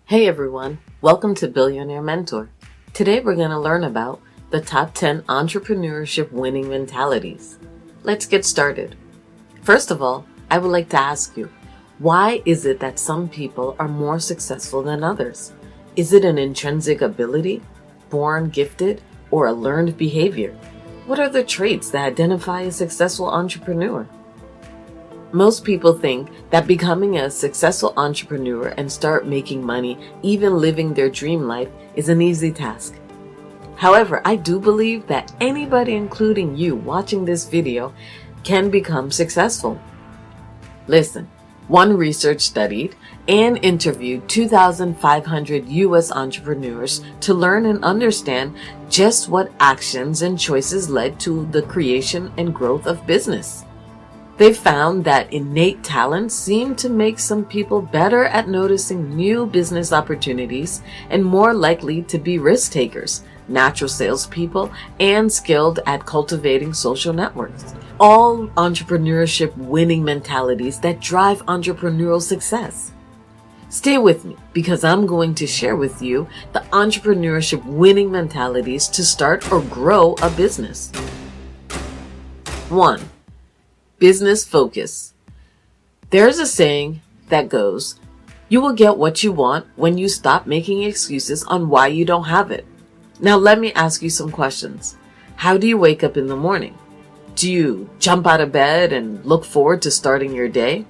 Hey everyone, welcome to Billionaire Mentor. Today we're going to learn about the top 10 entrepreneurship winning mentalities. Let's get started. First of all, I would like to ask you, why is it that some people are more successful than others? Is it an intrinsic ability, born gifted, or a learned behavior? What are the traits that identify a successful entrepreneur? Most people think that becoming a successful entrepreneur and start making money, even living their dream life, is an easy task. However, I do believe that anybody, including you watching this video, can become successful. Listen, one research studied and interviewed 2,500 U.S. entrepreneurs to learn and understand just what actions and choices led to the creation and growth of business. They found that innate talents seem to make some people better at noticing new business opportunities and more likely to be risk takers, natural salespeople, and skilled at cultivating social networks. All entrepreneurship winning mentalities that drive entrepreneurial success. Stay with me because I'm going to share with you the entrepreneurship winning mentalities to start or grow a business. 1. Business focus. There's a saying that goes, you will get what you want when you stop making excuses on why you don't have it. Now let me ask you some questions. How do you wake up in the morning? Do you jump out of bed and look forward to starting your day?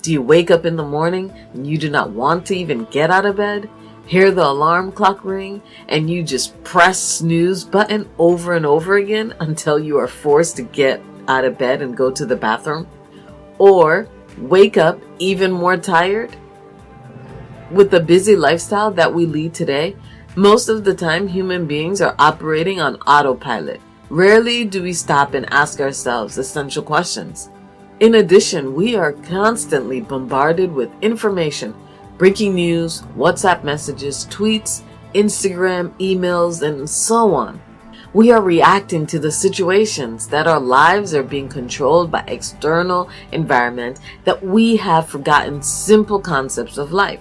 Do you wake up in the morning and you do not want to even get out of bed? Hear the alarm clock ring and you just press snooze button over and over again until you are forced to get out of bed and go to the bathroom? Or wake up even more tired? With the busy lifestyle that we lead today, most of the time human beings are operating on autopilot. Rarely do we stop and ask ourselves essential questions. In addition, we are constantly bombarded with information, breaking news, WhatsApp messages, tweets, Instagram, emails, and so on. We are reacting to the situations that our lives are being controlled by external environment that we have forgotten simple concepts of life.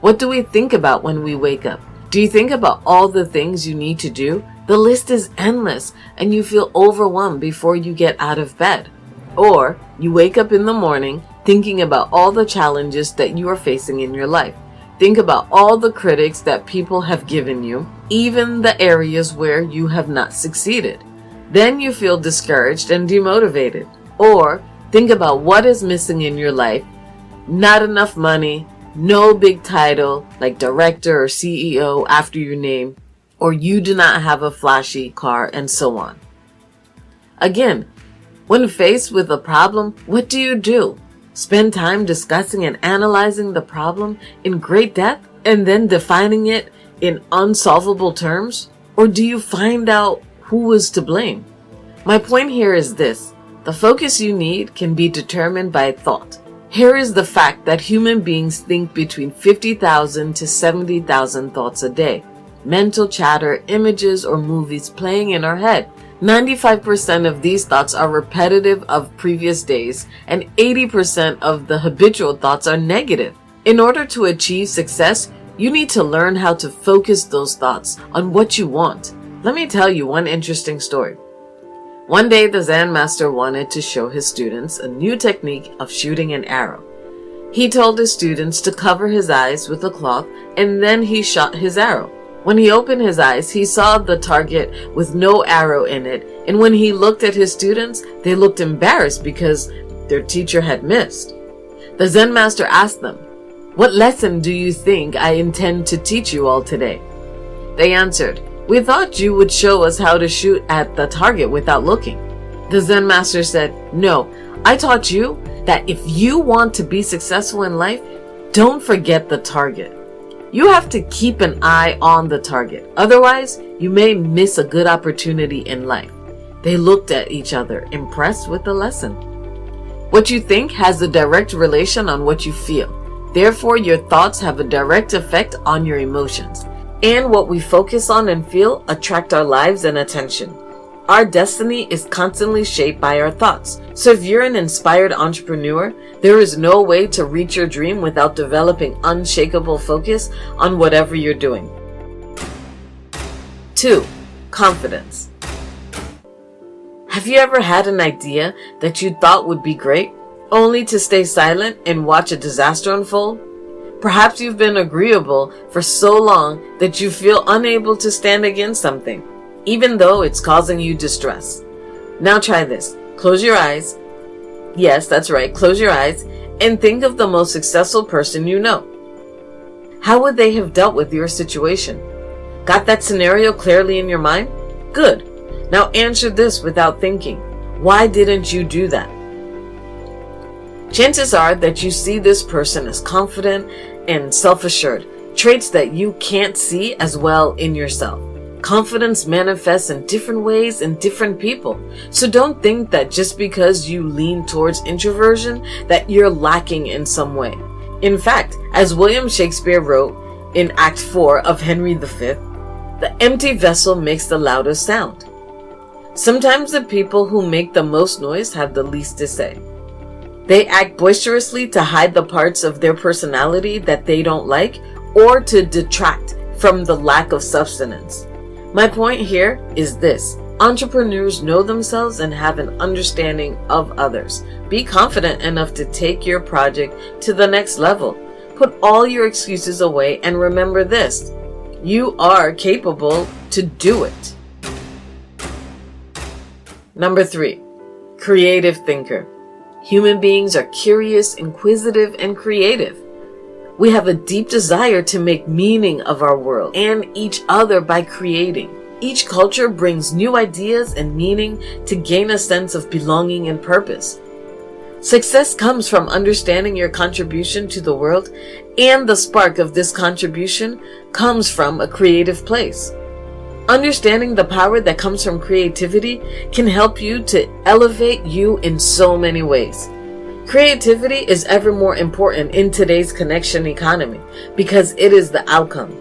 What do we think about when we wake up? Do you think about all the things you need to do? The list is endless and you feel overwhelmed before you get out of bed. Or you wake up in the morning thinking about all the challenges that you are facing in your life. Think about all the critics that people have given you, even the areas where you have not succeeded. Then you feel discouraged and demotivated. Or think about what is missing in your life. Not enough money, no big title like director or CEO after your name, or you do not have a flashy car, and so on. Again, when faced with a problem, what do? Spend time discussing and analyzing the problem in great depth and then defining it in unsolvable terms? Or do you find out who is to blame? My point here is this. The focus you need can be determined by thought. Here is the fact that human beings think between 50,000 to 70,000 thoughts a day. Mental chatter, images, or movies playing in our head. 95% of these thoughts are repetitive of previous days, and 80% of the habitual thoughts are negative. In order to achieve success, you need to learn how to focus those thoughts on what you want. Let me tell you one interesting story. One day, the Zen master wanted to show his students a new technique of shooting an arrow. He told his students to cover his eyes with a cloth, and then he shot his arrow. When he opened his eyes, he saw the target with no arrow in it, and when he looked at his students, they looked embarrassed because their teacher had missed. The Zen master asked them, "What lesson do you think I intend to teach you all today?" They answered, "We thought you would show us how to shoot at the target without looking." The Zen master said, "No, I taught you that if you want to be successful in life, don't forget the target. You have to keep an eye on the target. Otherwise, you may miss a good opportunity in life." They looked at each other, impressed with the lesson. What you think has a direct relation on what you feel. Therefore, your thoughts have a direct effect on your emotions. And what we focus on and feel attract our lives and attention. Our destiny is constantly shaped by our thoughts. So if you're an inspired entrepreneur, there is no way to reach your dream without developing unshakable focus on whatever you're doing. 2. Confidence. Have you ever had an idea that you thought would be great, only to stay silent and watch a disaster unfold? Perhaps you've been agreeable for so long that you feel unable to stand against something, even though it's causing you distress. Now try this. Close your eyes. Yes, that's right. Close your eyes and think of the most successful person you know. How would they have dealt with your situation? Got that scenario clearly in your mind? Good. Now answer this without thinking. Why didn't you do that? Chances are that you see this person as confident and self-assured, traits that you can't see as well in yourself. Confidence manifests in different ways in different people. So don't think that just because you lean towards introversion that you're lacking in some way. In fact, as William Shakespeare wrote in Act 4 of Henry V, the empty vessel makes the loudest sound. Sometimes the people who make the most noise have the least to say. They act boisterously to hide the parts of their personality that they don't like or to detract from the lack of substance. My point here is this. Entrepreneurs know themselves and have an understanding of others. Be confident enough to take your project to the next level. Put all your excuses away and remember this. You are capable to do it. Number 3, creative thinker. Human beings are curious, inquisitive, and creative. We have a deep desire to make meaning of our world and each other by creating. Each culture brings new ideas and meaning to gain a sense of belonging and purpose. Success comes from understanding your contribution to the world, and the spark of this contribution comes from a creative place. Understanding the power that comes from creativity can help you to elevate you in so many ways. Creativity is ever more important in today's connection economy because it is the outcome.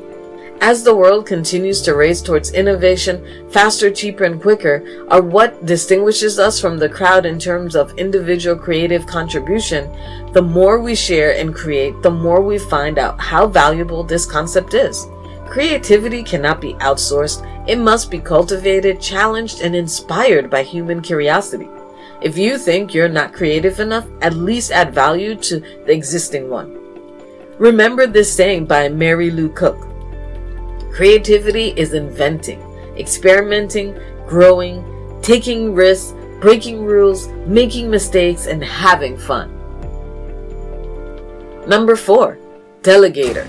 As the world continues to race towards innovation, faster, cheaper, and quicker are what distinguishes us from the crowd in terms of individual creative contribution. The more we share and create, the more we find out how valuable this concept is. Creativity cannot be outsourced. It must be cultivated, challenged, and inspired by human curiosity. If you think you're not creative enough, at least add value to the existing one. Remember this saying by Mary Lou Cook. Creativity is inventing, experimenting, growing, taking risks, breaking rules, making mistakes, and having fun. Number 4, delegator.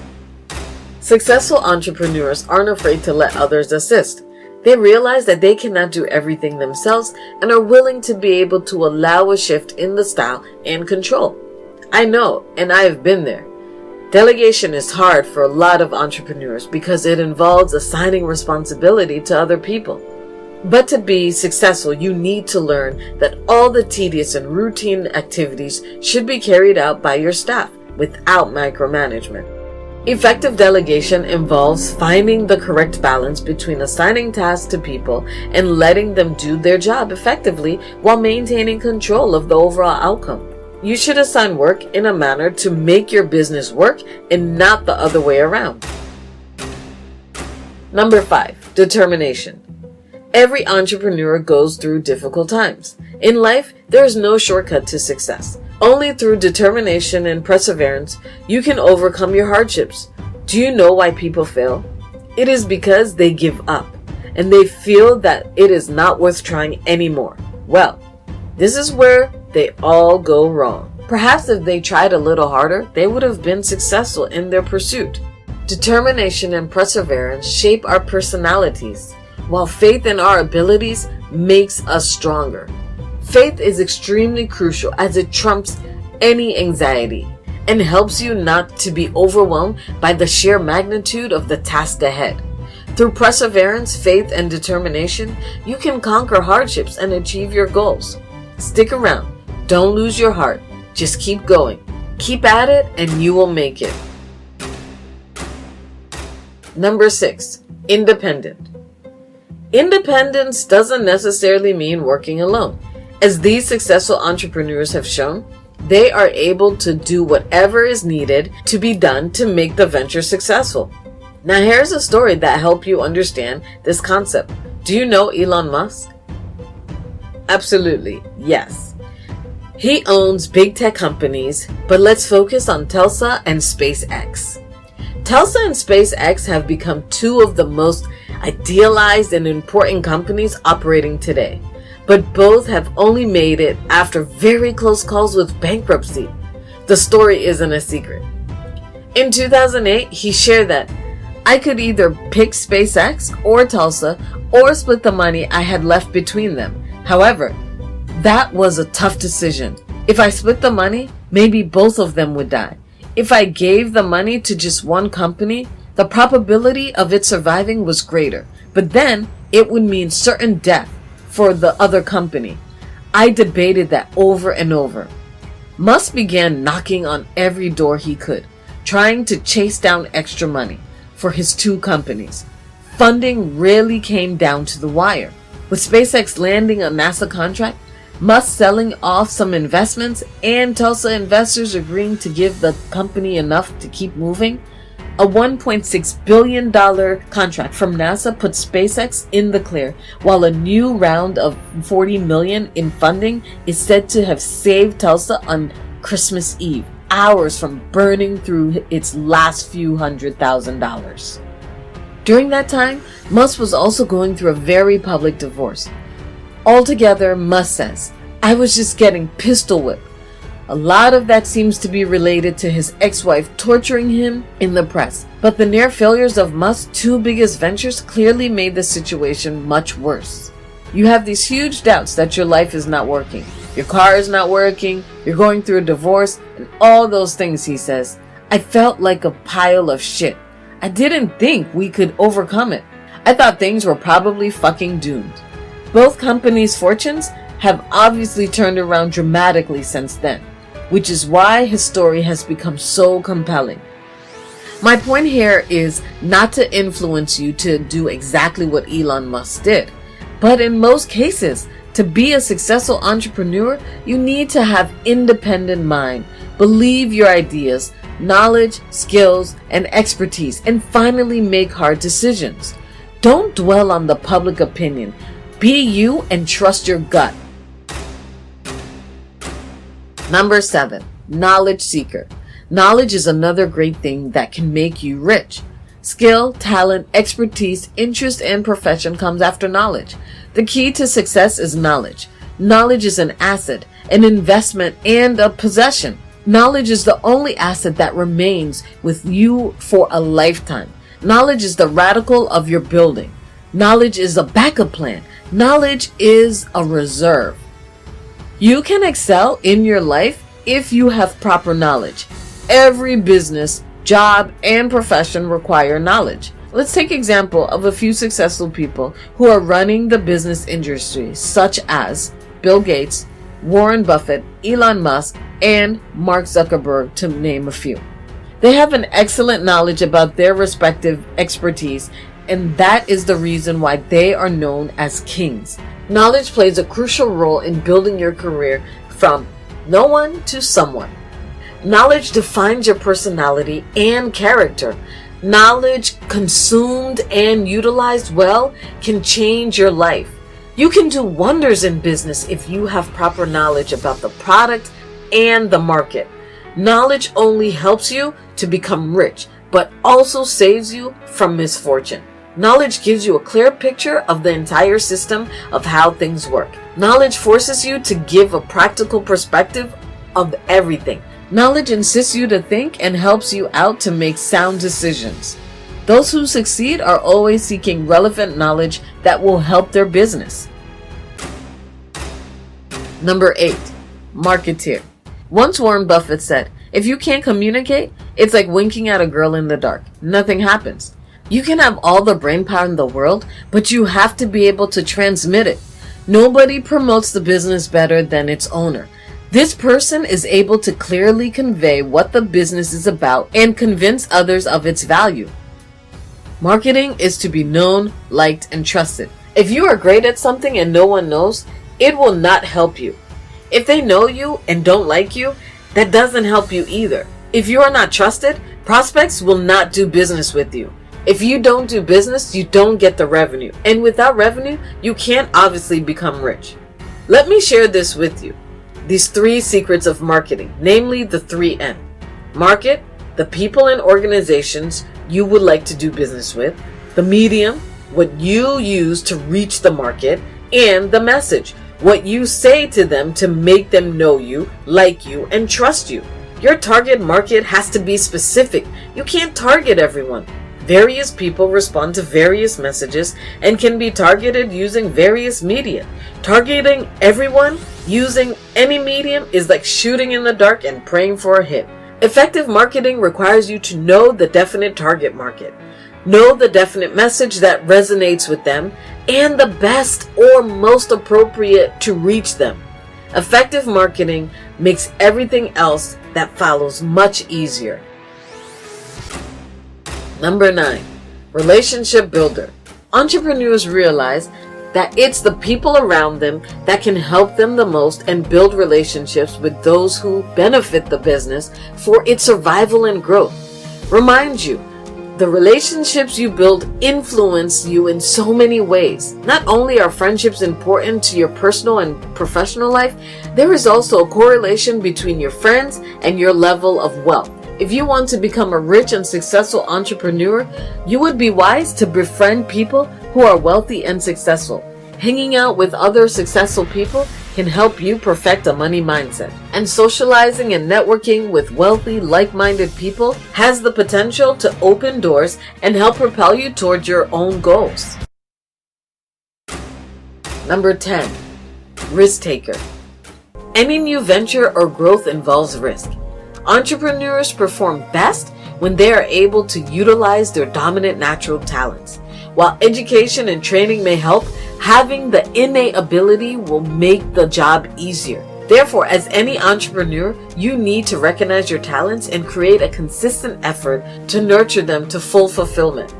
Successful entrepreneurs aren't afraid to let others assist. They realize that they cannot do everything themselves and are willing to be able to allow a shift in the style and control. I know, and I have been there. Delegation is hard for a lot of entrepreneurs because it involves assigning responsibility to other people. But to be successful, you need to learn that all the tedious and routine activities should be carried out by your staff without micromanagement. Effective delegation involves finding the correct balance between assigning tasks to people and letting them do their job effectively while maintaining control of the overall outcome. You should assign work in a manner to make your business work and not the other way around. Number 5, determination. Every entrepreneur goes through difficult times. In life, there is no shortcut to success. Only through determination and perseverance you can overcome your hardships. Do you know why people fail? It is because they give up and they feel that it is not worth trying anymore. Well, this is where they all go wrong. Perhaps if they tried a little harder, they would have been successful in their pursuit. Determination and perseverance shape our personalities, while faith in our abilities makes us stronger. Faith is extremely crucial as it trumps any anxiety and helps you not to be overwhelmed by the sheer magnitude of the task ahead. Through perseverance, faith, and determination, you can conquer hardships and achieve your goals. Stick around. Don't lose your heart. Just keep going. Keep at it and you will make it. Number 6, independent. Independence doesn't necessarily mean working alone. As these successful entrepreneurs have shown, they are able to do whatever is needed to be done to make the venture successful. Now here's a story that helps you understand this concept. Do you know Elon Musk? Absolutely, yes. He owns big tech companies, but let's focus on Tesla and SpaceX. Tesla and SpaceX have become two of the most idealized and important companies operating today, but both have only made it after very close calls with bankruptcy. The story isn't a secret. In 2008, he shared that I could either pick SpaceX or Tesla or split the money I had left between them. However, that was a tough decision. If I split the money, maybe both of them would die. If I gave the money to just one company, the probability of it surviving was greater, but then it would mean certain death for the other company. I debated that over and over. Musk began knocking on every door he could, trying to chase down extra money for his two companies. Funding really came down to the wire. With SpaceX landing a NASA contract, Musk selling off some investments, and Tesla investors agreeing to give the company enough to keep moving, a $1.6 billion contract from NASA put SpaceX in the clear, while a new round of $40 million in funding is said to have saved Tesla on Christmas Eve, hours from burning through its last few $100,000. During that time, Musk was also going through a very public divorce. Altogether, Musk says, I was just getting pistol whipped. A lot of that seems to be related to his ex-wife torturing him in the press. But the near failures of Musk's two biggest ventures clearly made the situation much worse. You have these huge doubts that your life is not working. Your car is not working, you're going through a divorce, and all those things, he says. I felt like a pile of shit. I didn't think we could overcome it. I thought things were probably fucking doomed. Both companies' fortunes have obviously turned around dramatically since then, which is why his story has become so compelling. My point here is not to influence you to do exactly what Elon Musk did, but in most cases, to be a successful entrepreneur, you need to have independent mind, believe your ideas, knowledge, skills, and expertise, and finally make hard decisions. Don't dwell on the public opinion. Be you and trust your gut. Number 7, knowledge seeker. Knowledge is another great thing that can make you rich. Skill, talent, expertise, interest, and profession comes after knowledge. The key to success is knowledge. Knowledge is an asset, an investment, and a possession. Knowledge is the only asset that remains with you for a lifetime. Knowledge is the radical of your building. Knowledge is a backup plan. Knowledge is a reserve. You can excel in your life if you have proper knowledge. Every business, job, and profession require knowledge. Let's take example of a few successful people who are running the business industry, such as Bill Gates, Warren Buffett, Elon Musk, and Mark Zuckerberg, to name a few. They have an excellent knowledge about their respective expertise, and that is the reason why they are known as kings. Knowledge plays a crucial role in building your career from no one to someone. Knowledge defines your personality and character. Knowledge consumed and utilized well can change your life. You can do wonders in business if you have proper knowledge about the product and the market. Knowledge only helps you to become rich, but also saves you from misfortune. Knowledge gives you a clear picture of the entire system of how things work. Knowledge forces you to give a practical perspective of everything. Knowledge insists you to think and helps you out to make sound decisions. Those who succeed are always seeking relevant knowledge that will help their business. Number 8, marketeer. Once Warren Buffett said, if you can't communicate, it's like winking at a girl in the dark. Nothing happens. You can have all the brainpower in the world, but you have to be able to transmit it. Nobody promotes the business better than its owner. This person is able to clearly convey what the business is about and convince others of its value. Marketing is to be known, liked, and trusted. If you are great at something and no one knows, it will not help you. If they know you and don't like you, that doesn't help you either. If you are not trusted, prospects will not do business with you. If you don't do business, you don't get the revenue. And without revenue, you can't obviously become rich. Let me share this with you. These 3 secrets of marketing, namely the 3N. Market, the people and organizations you would like to do business with. The medium, what you use to reach the market. And the message, what you say to them to make them know you, like you, and trust you. Your target market has to be specific. You can't target everyone. Various people respond to various messages and can be targeted using various media. Targeting everyone using any medium is like shooting in the dark and praying for a hit. Effective marketing requires you to know the definite target market, know the definite message that resonates with them, and the best or most appropriate to reach them. Effective marketing makes everything else that follows much easier. Number 9, relationship builder. Entrepreneurs realize that it's the people around them that can help them the most and build relationships with those who benefit the business for its survival and growth. Remind you, the relationships you build influence you in so many ways. Not only are friendships important to your personal and professional life, there is also a correlation between your friends and your level of wealth. If you want to become a rich and successful entrepreneur, you would be wise to befriend people who are wealthy and successful. Hanging out with other successful people can help you perfect a money mindset. And socializing and networking with wealthy, like-minded people has the potential to open doors and help propel you towards your own goals. Number 10, risk taker. Any new venture or growth involves risk. Entrepreneurs perform best when they are able to utilize their dominant natural talents. While education and training may help, having the innate ability will make the job easier. Therefore, as any entrepreneur, you need to recognize your talents and create a consistent effort to nurture them to full fulfillment.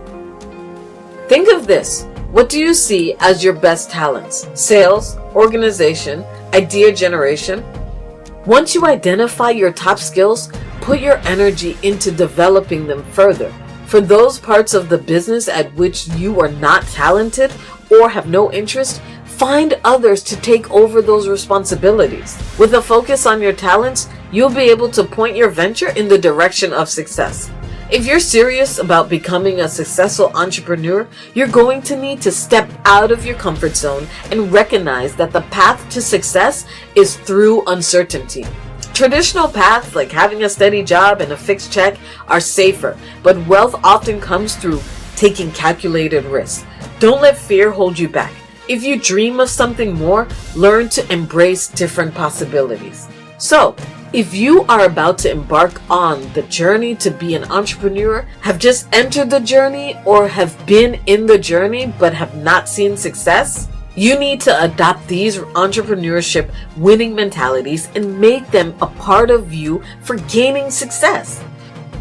Think of this. What do you see as your best talents? Sales, organization, idea generation? Once you identify your top skills, put your energy into developing them further. For those parts of the business at which you are not talented or have no interest, find others to take over those responsibilities. With a focus on your talents, you'll be able to point your venture in the direction of success. If you're serious about becoming a successful entrepreneur, you're going to need to step out of your comfort zone and recognize that the path to success is through uncertainty. Traditional paths like having a steady job and a fixed check are safer, but wealth often comes through taking calculated risks. Don't let fear hold you back. If you dream of something more, learn to embrace different possibilities. So, if you are about to embark on the journey to be an entrepreneur, have just entered the journey, or have been in the journey but have not seen success, you need to adopt these entrepreneurship winning mentalities and make them a part of you for gaining success.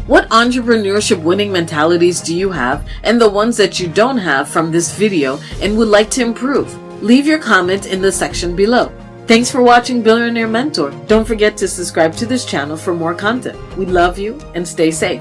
What entrepreneurship winning mentalities do you have, and the ones that you don't have from this video and would like to improve? Leave your comment in the section below. Thanks for watching Billionaire Mentor. Don't forget to subscribe to this channel for more content. We love you and stay safe.